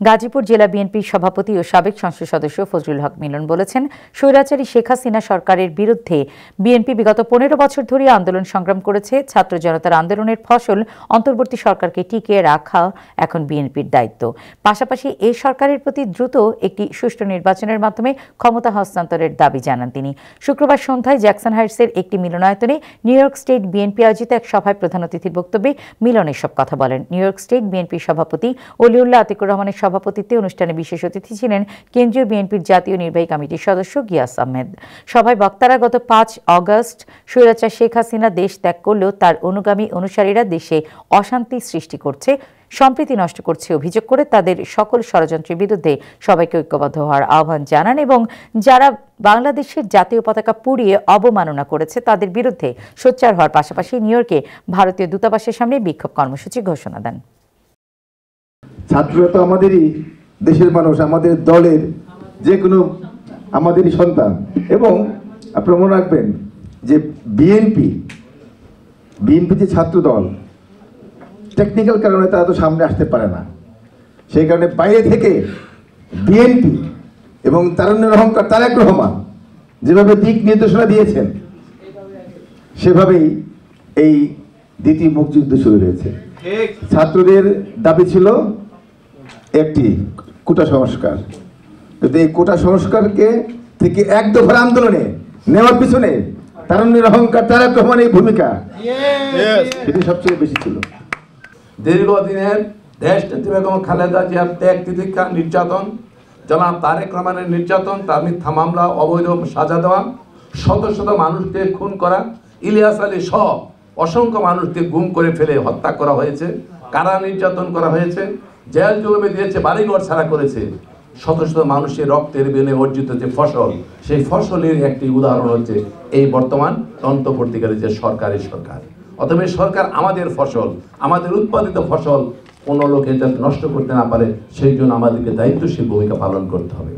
গাজীপুর জেলা বিএনপির সভাপতি ও সাবেক সংসদ সদস্য ফজলুল হক মিলন বলেছেন, স্বৈরাচারী শেখ হাসিনা সরকারের বিরুদ্ধে বিএনপি বিগত 15 বছর ধরে আন্দোলন সংগ্রাম করেছে। ছাত্র জনতার আন্দোলনের ফসল অন্তর্বর্তী সরকারকে টিকিয়ে রাখা এখন বিএনপির দায়িত্ব। পাশাপাশি এই সরকারের প্রতি দ্রুত একটি সুষ্ঠু নির্বাচনের মাধ্যমে ক্ষমতা হস্তান্তরের দাবি জানান তিনি। শুক্রবার সন্ধ্যায় জ্যাকসন হাইটসের একটি মিলনায়তনে নিউ ইয়র্ক স্টেট বিএনপি আয়োজিত এক সভায় প্রধান অতিথির বক্তব্যে মিলন এসব কথা বলেন। নিউ ইয়র্ক স্টেট বিএনপির সভাপতি ওলিউল্লাহ আতিকুর রহমানের সভাপতিত্বে অনুষ্ঠানে বিশেষ অতিথি ছিলেন কেন্দ্রীয় বিএনপির জাতীয় নির্বাহী কমিটির সদস্য গিয়াস আহমেদ। সভায় বক্তারা গত 5 অগস্ট স্বৈরাচার শেখ হাসিনা দেশ ত্যাগ করলেও তার অনুগামী অনুসারীরা দেশে অশান্তি সৃষ্টি করছে, সম্প্রীতি নষ্ট করছে অভিযোগ করে তাদের সকল ষড়যন্ত্রের বিরুদ্ধে সবাইকে ঐক্যবদ্ধ হওয়ার আহ্বান জানান এবং যারা বাংলাদেশের জাতীয় পতাকা পুড়িয়ে অবমাননা করেছে তাদের বিরুদ্ধে সোচ্চার হওয়ার পাশাপাশি নিউ ইয়র্কে ভারতীয় দূতাবাসের সামনে বিক্ষোভ কর্মসূচি ঘোষণা দেন। ছাত্ররা তো আমাদেরই দেশের মানুষ, আমাদের দলের যে কোনো আমাদেরই সন্তান। এবং আপনারা মনে রাখবেন যে বিএনপি যে ছাত্র দল, টেকনিক্যাল কারণে তারা তো সামনে আসতে পারে না, সেই কারণে বাইরে থেকে বিএনপি এবং তারুণ্যের অহংকার তারেক রহমান যেভাবে দিক নির্দেশনা দিয়েছেন সেভাবেই এই দ্বিতীয় মুক্তিযুদ্ধ শুরু হয়েছে। ছাত্রদের দাবি ছিল একটি কোটা সংস্কার, কিন্তু এই কোটা সংস্কারকে থেকে এক দফার আন্দোলনে নেওয়ার পিছনে তারুণ্যের অহংকার তারেক রহমানের ভূমিকা সেটি সবচেয়ে বেশি ছিল। দীর্ঘদিনের দেশনেত্রী বেগম খালেদা জিয়ার ত্যাগ তিতিক্ষা, নির্যাতন, জনাব তারেক রহমানের নির্যাতন, তার মিথ্যা মামলা, অবৈধ সাজা দেওয়া, শত শত মানুষকে খুন করা, ইলিয়াস আলী সহ অসংখ্য মানুষকে গুম করে ফেলে হত্যা করা হয়েছে, কারা নির্যাতন করা হয়েছে, জেল জুলুমে দিয়েছে, বাড়িঘর ছাড়া করেছে। শত শত মানুষের রক্তের বিনিময়ে অর্জিত যে ফসল, সেই ফসলের একটি উদাহরণ হচ্ছে এই বর্তমান অন্তর্বর্তীকালে যে সরকারের সরকার। অতএব সরকার আমাদের ফসল, আমাদের উৎপাদিত ফসল কোনো লোকে যাতে নষ্ট করতে না পারে সেই জন্য আমাদেরকে দায়িত্বশীল ভূমিকা পালন করতে হবে।